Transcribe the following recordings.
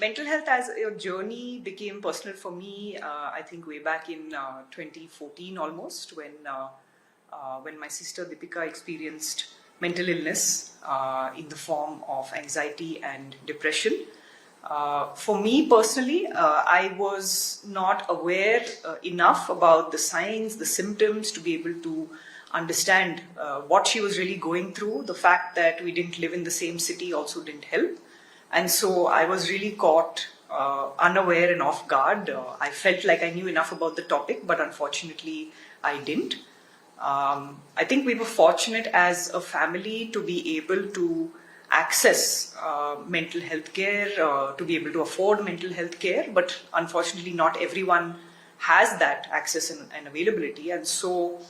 Mental health as a journey became personal for me, I think way back in 2014 almost, when my sister Deepika experienced mental illness in the form of anxiety and depression. For me personally, I was not aware enough about the signs, the symptoms to be able to understand what she was really going through. The fact that we didn't live in the same city also didn't help. And so I was really caught unaware and off guard. I felt like I knew enough about the topic, but unfortunately I didn't. I think we were fortunate as a family to be able to access mental health care, to be able to afford mental health care, but unfortunately not everyone has that access and availability. And so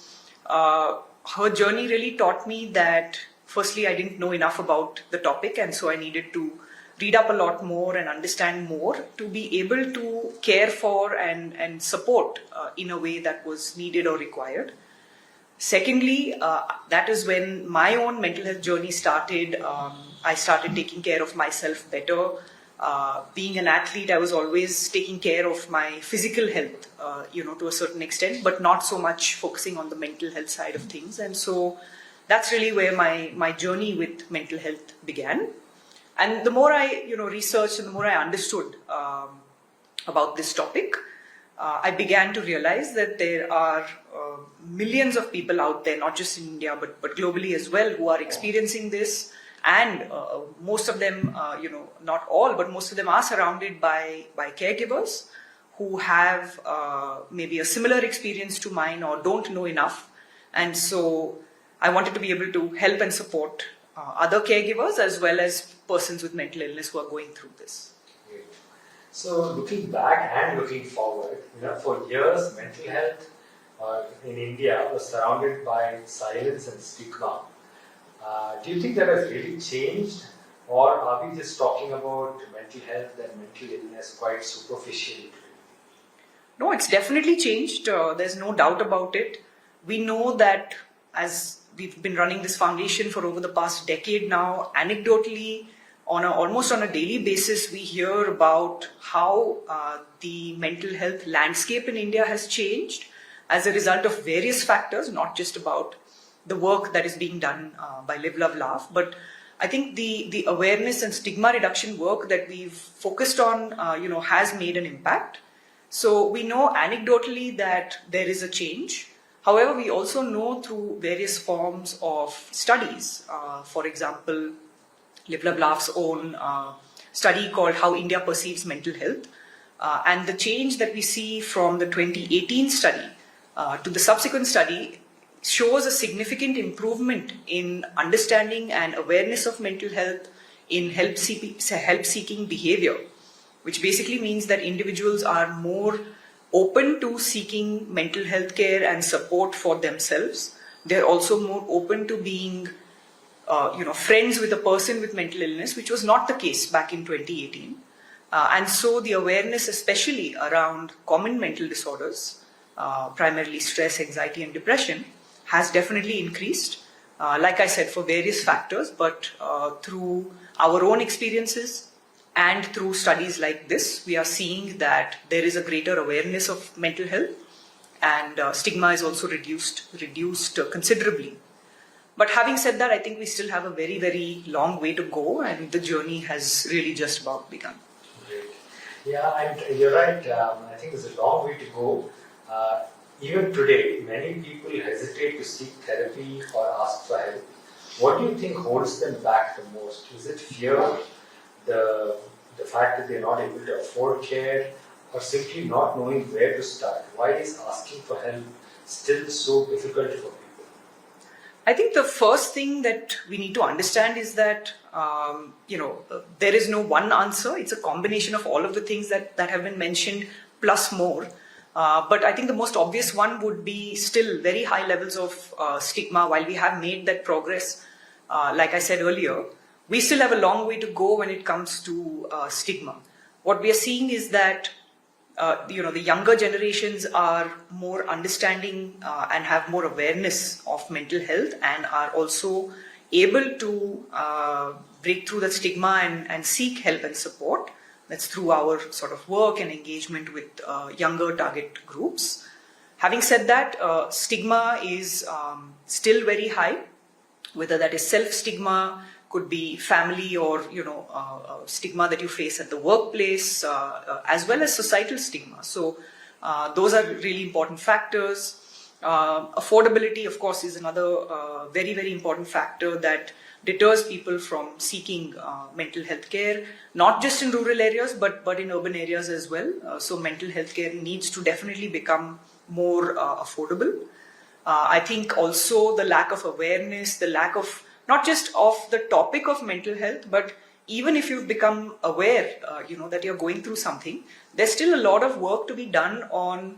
her journey really taught me that firstly I didn't know enough about the topic, and so I needed to read up a lot more and understand more to be able to care for and support in a way that was needed or required. Secondly, that is when my own mental health journey started. I started taking care of myself better. Being an athlete, I was always taking care of my physical health, to a certain extent, but not so much focusing on the mental health side of things. And so that's really where my journey with mental health began. And the more I, researched and the more I understood about this topic, I began to realize that there are millions of people out there, not just in India, but globally as well, who are experiencing this. And most of them, not all, but most of them are surrounded by caregivers who have maybe a similar experience to mine or don't know enough. And so I wanted to be able to help and support other caregivers as well as persons with mental illness who are going through this. Great. So looking back and looking forward, for years mental health in India was surrounded by silence and stigma. Do you think that has really changed, or are we just talking about mental health and mental illness quite superficially? No, it's definitely changed. There's no doubt about it. We know that as we've been running this foundation for over the past decade now, anecdotally, almost on a daily basis, we hear about how the mental health landscape in India has changed as a result of various factors, not just about the work that is being done by Live, Love, Laugh. But I think the awareness and stigma reduction work that we've focused on, has made an impact. So we know anecdotally that there is a change. However, we also know through various forms of studies, for example, Live, Love, Laugh's own study called How India Perceives Mental Health, and the change that we see from the 2018 study to the subsequent study shows a significant improvement in understanding and awareness of mental health in help-seeking behavior, which basically means that individuals are more open to seeking mental health care and support for themselves. They're also more open to being, friends with a person with mental illness, which was not the case back in 2018. And so the awareness, especially around common mental disorders, primarily stress, anxiety, and depression, has definitely increased. Like I said, for various factors, but through our own experiences, and through studies like this, we are seeing that there is a greater awareness of mental health, and stigma is also reduced considerably. But having said that, I think we still have a very, very long way to go, and the journey has really just about begun. Great. Yeah, and you're right. I think there's a long way to go. Even today, many people hesitate to seek therapy or ask for help. What do you think holds them back the most? Is it fear? The fact that they're not able to afford care, or simply not knowing where to start? Why is asking for help still so difficult for people? I think the first thing that we need to understand is that, there is no one answer. It's a combination of all of the things that have been mentioned plus more. But I think the most obvious one would be still very high levels of stigma. While we have made that progress, like I said earlier, we still have a long way to go when it comes to stigma. What we are seeing is that the younger generations are more understanding and have more awareness of mental health, and are also able to break through that stigma and seek help and support. That's through our sort of work and engagement with younger target groups. Having said that, stigma is still very high, whether that is self-stigma, could be family or stigma that you face at the workplace, as well as societal stigma. So those are really important factors. Affordability, of course, is another very, very important factor that deters people from seeking mental health care, not just in rural areas, but in urban areas as well. So mental health care needs to definitely become more affordable. I think also the lack of awareness, the lack of not just of the topic of mental health, but even if you've become aware, that you're going through something, there's still a lot of work to be done on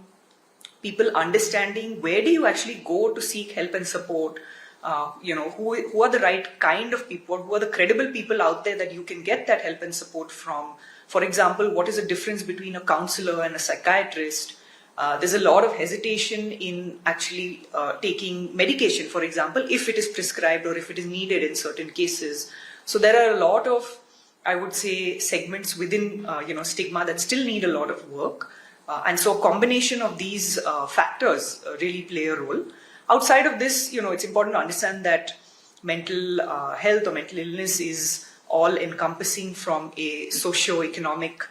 people understanding where do you actually go to seek help and support. Who are the right kind of people, who are the credible people out there that you can get that help and support from. For example, what is the difference between a counselor and a psychiatrist? There's a lot of hesitation in actually taking medication, for example, if it is prescribed or if it is needed in certain cases. So there are a lot of, I would say, segments within stigma that still need a lot of work. And so a combination of these factors really play a role. Outside of this, it's important to understand that mental health or mental illness is all encompassing from a socio-economic,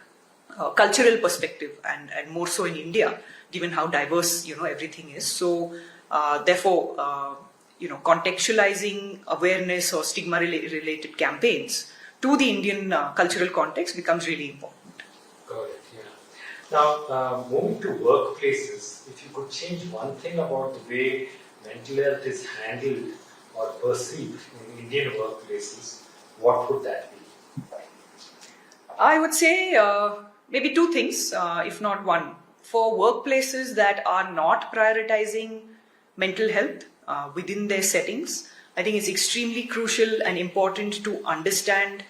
cultural perspective, and more so in India, given how diverse, everything is. So, therefore, contextualizing awareness or stigma-related campaigns to the Indian cultural context becomes really important. Got it, yeah. Now, moving to workplaces, if you could change one thing about the way mental health is handled or perceived in Indian workplaces, what would that be? I would say maybe two things, if not one. For workplaces that are not prioritizing mental health within their settings, I think it's extremely crucial and important to understand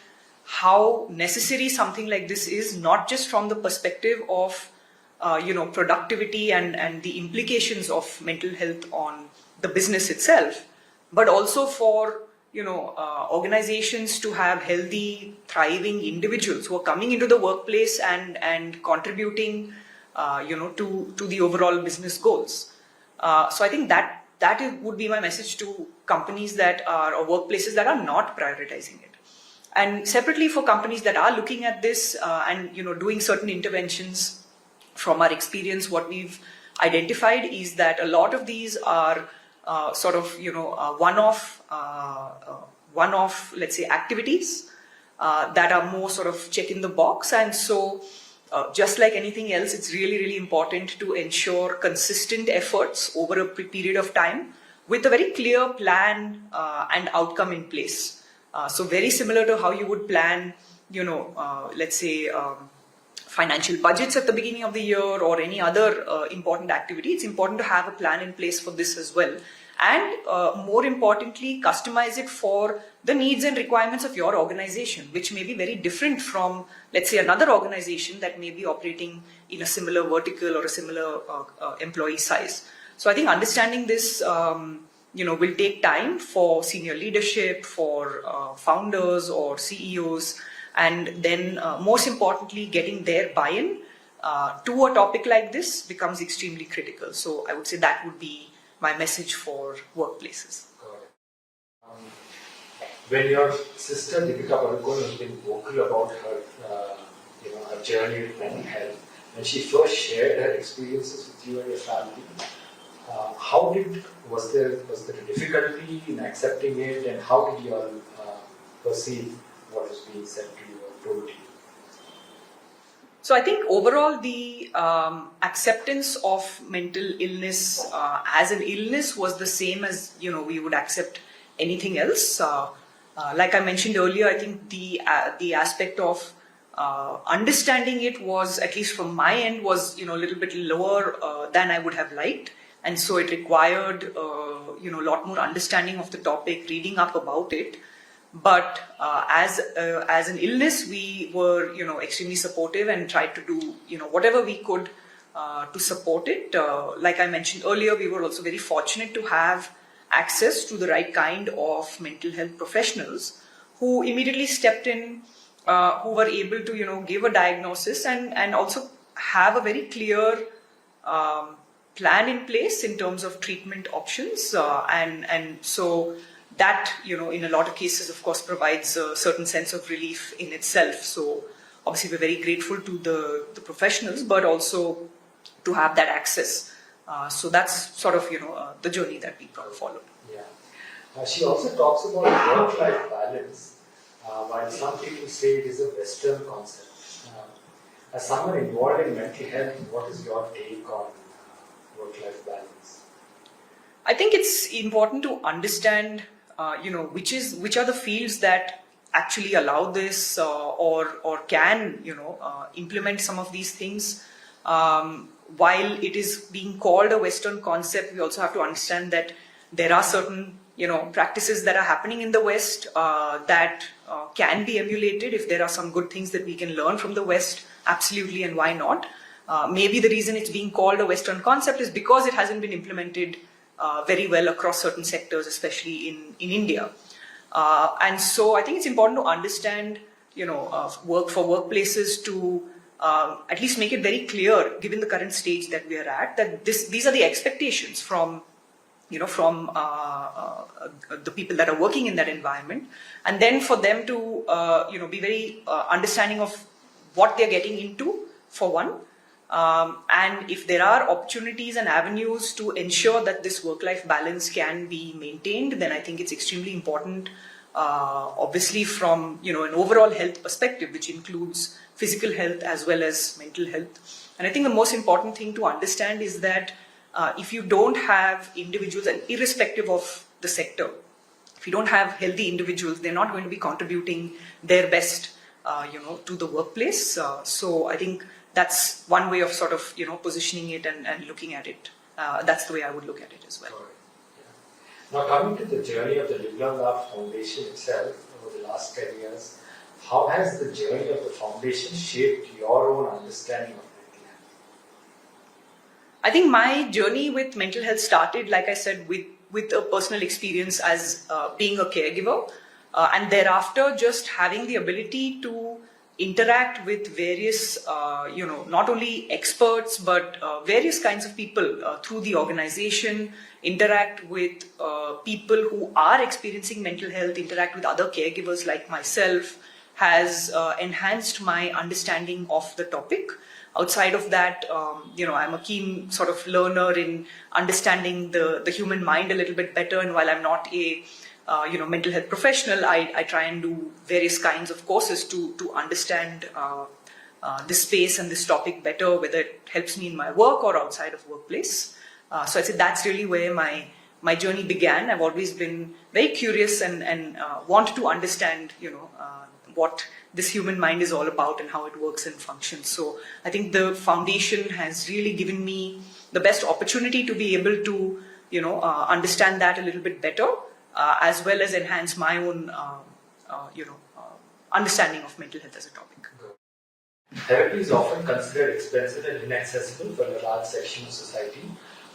how necessary something like this is, not just from the perspective of productivity and the implications of mental health on the business itself, but also for organizations to have healthy, thriving individuals who are coming into the workplace and contributing to the overall business goals. So I think that would be my message to companies that are, or workplaces that are not prioritizing it. And separately for companies that are looking at this and doing certain interventions, from our experience, what we've identified is that a lot of these are one-off, let's say, activities that are more sort of check in the box. And so just like anything else, it's really, really important to ensure consistent efforts over a period of time with a very clear plan and outcome in place. So very similar to how you would plan, let's say, financial budgets at the beginning of the year or any other important activity. It's important to have a plan in place for this as well. And more importantly, customize it for the needs and requirements of your organization, which may be very different from, let's say, another organization that may be operating in a similar vertical or a similar employee size. So I think understanding this, will take time for senior leadership, for founders or CEOs, and then most importantly, getting their buy-in to a topic like this becomes extremely critical. So I would say that would be my message for workplaces. Got it. When your sister Deepika Padukone has been vocal about her, her journey with mental health, when she first shared her experiences with you and your family, was there a difficulty in accepting it, and how did you all perceive what is being said to you or told to you? So I think overall the acceptance of mental illness as an illness was the same as we would accept anything else. Like I mentioned earlier, I think the aspect of understanding it was, at least from my end, was a little bit lower than I would have liked, and so it required a lot more understanding of the topic, reading up about it. But as an illness, we were extremely supportive and tried to do whatever we could to support it. Like I mentioned earlier, we were also very fortunate to have access to the right kind of mental health professionals who immediately stepped in who were able to give a diagnosis and also have a very clear plan in place in terms of treatment options, and so that in a lot of cases, of course, provides a certain sense of relief in itself. So obviously we're very grateful to the professionals, but also to have that access. So that's sort of the journey that we followed. Yeah. She also talks about work-life balance, while some people say it is a Western concept. As someone involved in mental health, what is your take on work-life balance? I think it's important to understand, which are the fields that actually allow this, or can implement some of these things. While it is being called a Western concept, we also have to understand that there are certain practices that are happening in the West that can be emulated. If there are some good things that we can learn from the West, absolutely, and why not? Maybe the reason it's being called a Western concept is because it hasn't been implemented very well across certain sectors, especially in India. And so I think it's important to understand, work for workplaces to at least make it very clear, given the current stage that we are at, that these are the expectations from the people that are working in that environment, and then for them to be very understanding of what they're getting into, for one, and if there are opportunities and avenues to ensure that this work-life balance can be maintained, then I think it's extremely important, obviously from an overall health perspective, which includes physical health as well as mental health. And I think the most important thing to understand is that if you don't have individuals, and irrespective of the sector, if you don't have healthy individuals, they're not going to be contributing their best, to the workplace. So I think that's one way of sort of, positioning it and looking at it. That's the way I would look at it as well. Yeah. Now, coming to the journey of the Live Long Laugh Foundation itself over the last 10 years, how has the journey of the foundation shaped your own understanding of mental health? I think my journey with mental health started, like I said, with a personal experience as being a caregiver, and thereafter just having the ability to interact with various, not only experts, but various kinds of people through the organization, interact with people who are experiencing mental health, interact with other caregivers like myself, has enhanced my understanding of the topic. Outside of that, I'm a keen sort of learner in understanding the human mind a little bit better. And while I'm not a mental health professional, I try and do various kinds of courses to understand this space and this topic better, whether it helps me in my work or outside of workplace. So I said that's really where my journey began. I've always been very curious and want to understand, what this human mind is all about and how it works and functions. So I think the foundation has really given me the best opportunity to be able to, understand that a little bit better, as well as enhance my own, understanding of mental health as a topic. Therapy is often considered expensive and inaccessible for a large section of society.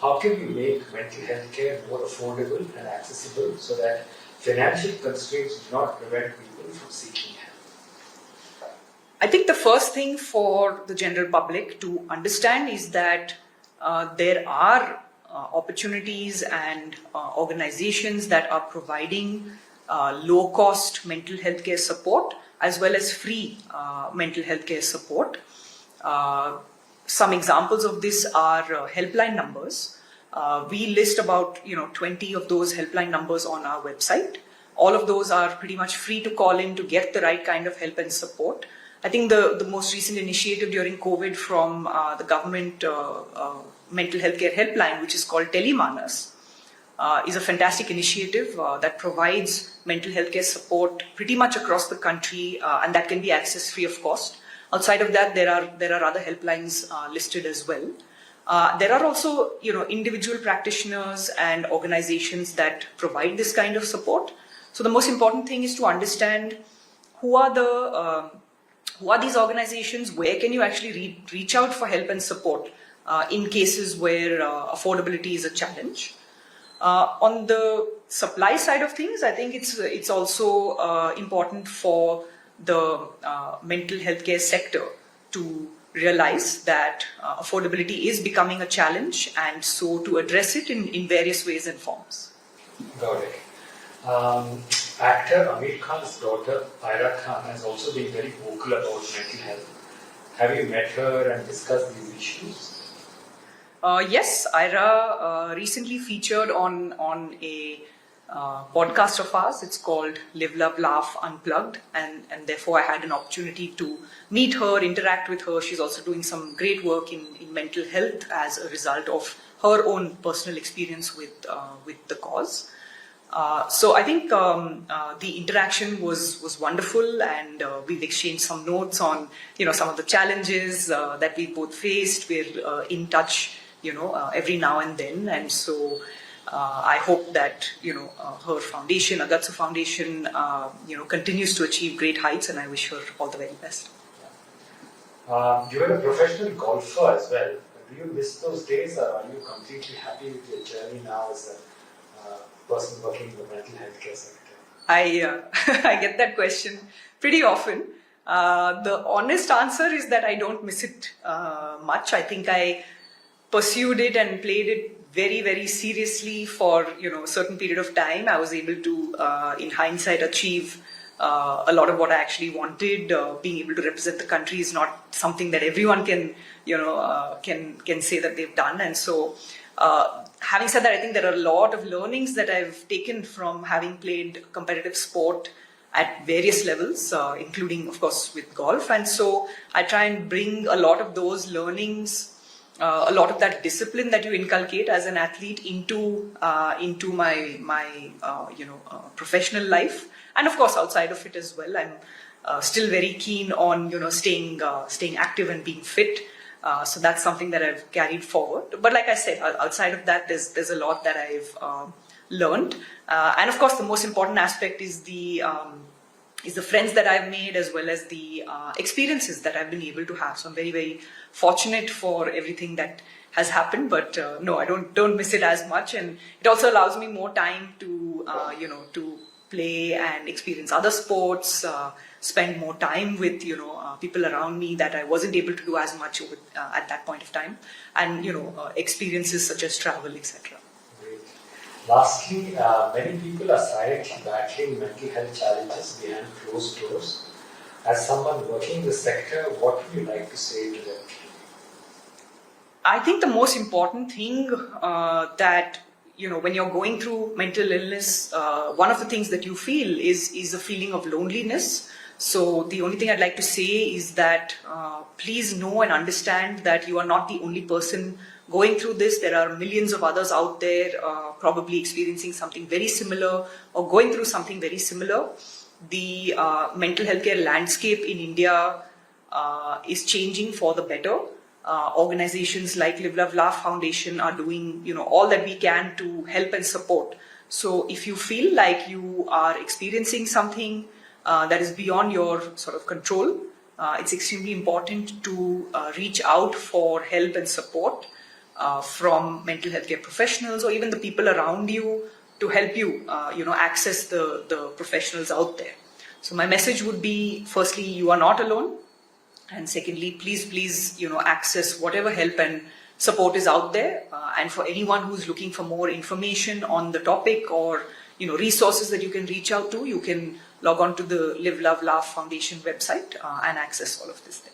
How can we make mental health care more affordable and accessible so that financial constraints do not prevent people from seeking help? I think the first thing for the general public to understand is that there are opportunities and organizations that are providing low-cost mental health care support as well as free mental health care support. Some examples of this are helpline numbers. We list about 20 of those helpline numbers on our website. All of those are pretty much free to call in to get the right kind of help and support. I think the most recent initiative during COVID from the government mental health care helpline, which is called Telemanas, is a fantastic initiative that provides mental health care support pretty much across the country, and that can be accessed free of cost. Outside of that, there are other helplines listed as well. There are also individual practitioners and organizations that provide this kind of support. So the most important thing is to understand who are these organizations, where can you actually reach out for help and support in cases where affordability is a challenge. On the supply side of things, I think it's also important for the mental health care sector to realize that affordability is becoming a challenge, and so to address it in various ways and forms. Got it. Actor Amir Khan's daughter, Ira Khan, has also been very vocal about mental health. Have you met her and discussed these issues? Yes, Ira recently featured on a podcast of ours. It's called Live, Love, Laugh Unplugged, and therefore I had an opportunity to meet her, interact with her. She's also doing some great work in mental health as a result of her own personal experience with the cause. So I think the interaction was wonderful, and we've exchanged some notes on some of the challenges that we both faced. We're in touch every now and then, and so I hope that her foundation, Agatsu Foundation, continues to achieve great heights, and I wish her all the very best. You were a professional golfer as well. Do you miss those days, or are you completely happy with your journey now as a person working in the mental health care sector? I get that question pretty often. The honest answer is that I don't miss it much. I think I pursued it and played it very, very seriously for a certain period of time. I was able to, in hindsight, achieve a lot of what I actually wanted. Being able to represent the country is not something that everyone can say that they've done. And so, having said that, I think there are a lot of learnings that I've taken from having played competitive sport at various levels, including, of course, with golf. And so I try and bring a lot of those learnings, a lot of that discipline that you inculcate as an athlete into my professional life, and of course outside of it as well. I'm still very keen on staying active and being fit. So that's something that I've carried forward. But like I said, outside of that, there's a lot that I've learned, and of course the most important aspect is the friends that I've made, as well as the experiences that I've been able to have. So I'm very, very fortunate for everything that has happened. But no, I don't miss it as much, and it also allows me more time to to play and experience other sports, spend more time with people around me that I wasn't able to do as much at that point of time, and experiences such as travel, etc. Lastly, many people are silently battling mental health challenges behind closed doors. As someone working in the sector, what would you like to say to them? I think the most important thing that when you're going through mental illness, one of the things that you feel is a feeling of loneliness. So the only thing I'd like to say is that please know and understand that you are not the only person going through this. There are millions of others out there probably experiencing something very similar or going through something very similar. The mental health care landscape in India is changing for the better. Organizations like Live, Love, Laugh Foundation are doing all that we can to help and support. So if you feel like you are experiencing something that is beyond your sort of control, it's extremely important to reach out for help and support from mental health care professionals or even the people around you to help you, access the professionals out there. So my message would be, firstly, you are not alone. And secondly, please, access whatever help and support is out there. And for anyone who's looking for more information on the topic or, resources that you can reach out to, you can log on to the Live, Love, Laugh Foundation website and access all of this there.